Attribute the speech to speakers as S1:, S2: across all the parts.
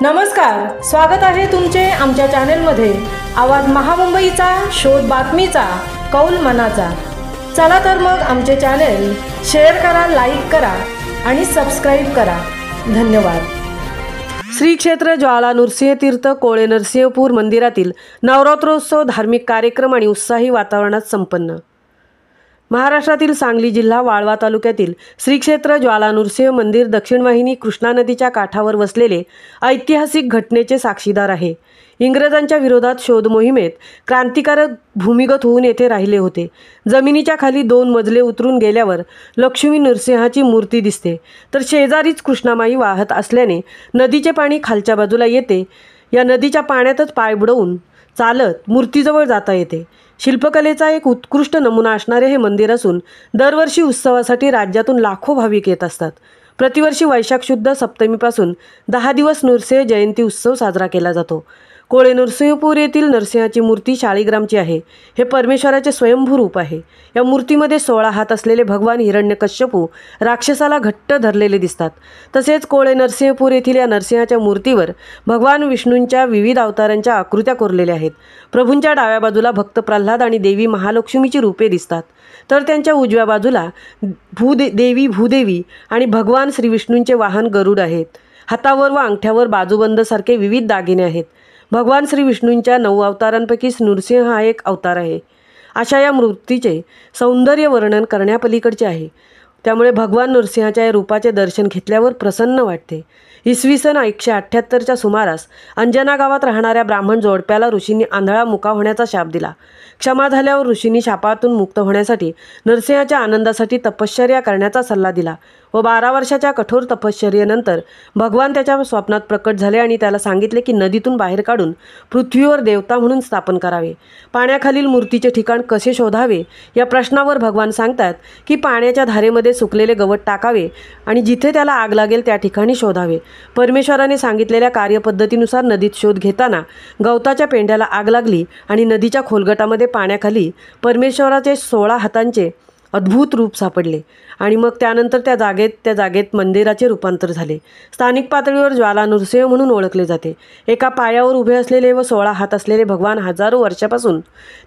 S1: नमस्कार, स्वागत आहे तुमचे आमच्या चॅनेलमध्ये। आवाज महामुंबईचा, शोध बातमीचा, कौल मनाचा। चला तर मग आमचे चॅनेल शेअर करा, लाईक करा आणि सबस्क्राइब करा। धन्यवाद। श्री क्षेत्र ज्वाला नृसिंह तीर्थ कोळे नरसिंहपूर मंदिरातील नवरात्रोत्सव धार्मिक कार्यक्रम आणि उत्साही वातावरणात संपन्न। महाराष्ट्रातील सांगली जिल्हा वाळवा तालुक्यातील श्री क्षेत्र ज्वाला नृसिंह मंदिर दक्षिण वाहिनी कृष्णा नदीच्या काठावर वसलेले ऐतिहासिक घटनेचे साक्षीदार आहे। इंग्रजांच्या विरोधात शोध मोहिमेत क्रांतिकारक भूमिगत होऊन येथे राहिले होते। जमिनीच्या खाली 2 मजले उतरून गेल्यावर लक्ष्मी नृसिंहाची मूर्ती दिसते, तर शेजारीच कृष्णामाई वाहत असल्याने नदीचे पाणी खालच्या बाजूला येते। या नदीच्या पाण्यातच पाय बुडवून चालत मूर्तीजवळ जाता येते। शिल्पकलेचा एक उत्कृष्ट नमुना असणारे हे मंदिर असून दरवर्षी उत्सवासाठी राज्यातून लाखो भाविक येत असतात। प्रतिवर्षी वैशाख शुद्ध सप्तमीपासून 10 दिवस नृसिंह जयंती उत्सव साजरा केला जातो। कोळे नरसिंहपूर येथील नरसिंहाची मूर्ती शाळीग्रामची आहे। हे परमेश्वराचे स्वयंभू रूप आहे। या मूर्तीमध्ये 16 हात असलेले भगवान हिरण्यकश्यपू राक्षसाला घट्ट धरलेले दिसतात। तसेच कोळे नरसिंहपूर येथील या नरसिंहाच्या मूर्तीवर भगवान विष्णूंच्या विविध अवतारांच्या आकृत्या कोरलेल्या आहेत। प्रभूंच्या डाव्या बाजूला भक्त प्रल्हाद आणि देवी महालक्ष्मीची रूपे दिसतात, तर त्यांच्या उजव्या बाजूला देवी भूदेवी आणि भगवान श्री विष्णूंचे वाहन गरुड आहेत। हातावर व अंगठ्यावर बाजूबंदसारखे विविध दागिने आहेत। भगवान श्री विष्णूंच्या 9 अवतारांपैकी नृसिंह हा एक अवतार आहे। अशा या मूर्तीचे सौंदर्य वर्णन करण्यापलीकडचे आहे। त्यामुळे भगवान नरसिंहाच्या या रूपाचे दर्शन घेतल्यावर प्रसन्न वाटते। इसवी सन 178च्या सुमारास अंजना गावात राहणाऱ्या ब्राह्मण जोडप्याला ऋषींनी आंधळा मुका होण्याचा शाप दिला। क्षमा झाल्यावर ऋषींनी शापातून मुक्त होण्यासाठी नरसिंहाच्या आनंदासाठी तपश्चर्या करण्याचा सल्ला दिला व 12 वर्षाच्या कठोर तपश्चर्येनंतर भगवान त्याच्या स्वप्नात प्रकट झाले आणि त्याला सांगितले की नदीतून बाहेर काढून पृथ्वीवर देवता म्हणून स्थापन करावे। पाण्याखालील मूर्तीचे ठिकाण कसे शोधावे या प्रश्नावर भगवान सांगतात की पाण्याच्या धारेमध्ये सुकलेले गवत टाकावे आणि जिथे त्याला आग लागेल त्या ठिकाणी शोधावे। परमेश्वराने सांगितलेल्या कार्यपद्धतीनुसार नदीत शोध घेताना गवताच्या पेंढ्याला आग लागली आणि नदीच्या खोलगटामध्ये पाण्याखाली परमेश्वराचे 16 हातांचे अद्भुत रूप सापडले आणि मग त्यानंतर त्या जागेत मंदिराचे रूपांतर झाले। स्थानिक पातळीवर ज्वाला नृसिंह म्हणून ओळखले जाते। एका पायावर उभे असलेले व 16 हात असलेले भगवान हजारो वर्षापासून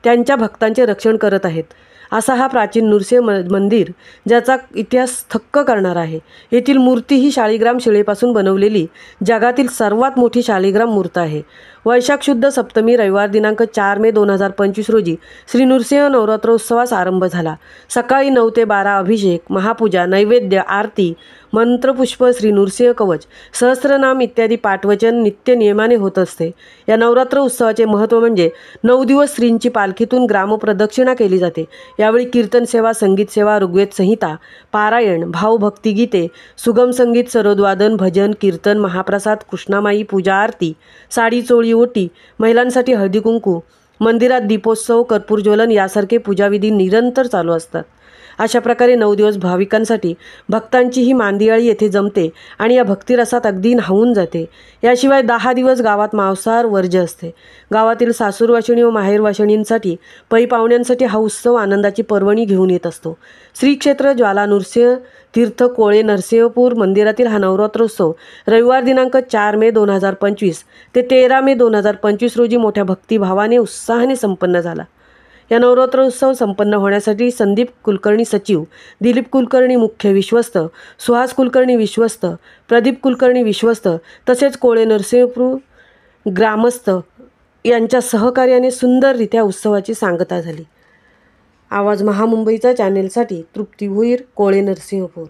S1: त्यांच्या भक्तांचे रक्षण करत आहेत। असा हा प्राचीन नृसिंह मंदिर ज्याचा इतिहास थक्क करणारा आहे। येथील मूर्ती ही शाळीग्राम शिळेपासून बनवलेली जगातील सर्वात मोठी शाळीग्राम मूर्ती आहे। वैशाख शुद्ध सप्तमी रविवार दिनांक 4 मे 2025 रोजी श्री नृसिंह नवरात्रोत्सवास आरंभ झाला। सकाळी 9 ते 12 अभिषेक, महापूजा, नैवेद्य, आरती, मंत्रपुष्प, श्री नृसिंह कवच, सहस्त्रनाम इत्यादी पाठवचन नित्य नियमाने होत असते। या नवरात्र उत्सवाचे महत्त्व म्हणजे 9 दिवस श्रींची पालखीतून ग्रामप्रदक्षिणा केली जाते। यावेळी कीर्तन सेवा, संगीत सेवा, ऋग्वेद संहिता, पारायण, भावभक्तिगीते, सुगम संगीत, सरोदवादन, भजन, कीर्तन, महाप्रसाद, कृष्णामाई पूजा, आरती, साडी चोळी ओटी, महिलांसाठी हळदी कुंकू, मंदिरात दीपोत्सव, कर्पूर ज्वलन यासारखे पूजाविधी निरंतर चालू असतात। अशा प्रकारे 9 दिवस भाविकांसाठी भक्तांची ही मांदियाळी येथे जमते आणि या भक्तिरसात अगदी न्हावून जाते। याशिवाय 10 दिवस गावात मांसाहार वर्ज्य असते। गावातील सासूरवाशिणी व माहेरवाशिणींसाठी पै पाहुण्यांसाठी हा उत्सव आनंदाची पर्वणी घेऊन येत असतो। श्री क्षेत्र ज्वाला नृसिंह तीर्थ कोळे नरसिंहपूर मंदिरातील हा नवरात्रोत्सव रविवार दिनांक 4 मे 2025 ते 13 मे 2025 रोजी मोठ्या भक्तिभावाने उत्साहाने संपन्न झाला। या नवरात्रोत्सव संपन्न होण्यासाठी संदीप कुलकर्णी सचिव, दिलीप कुलकर्णी मुख्य विश्वस्त, सुहास कुलकर्णी विश्वस्त, प्रदीप कुलकर्णी विश्वस्त तसेच कोळे नरसिंहपूर ग्रामस्थ यांच्या सहकार्याने सुंदररित्या उत्सवाची सांगता झाली। आवाज महामुंबईचा चॅनेलसाठी तृप्ती भोईर, कोळे नरसिंहपूर।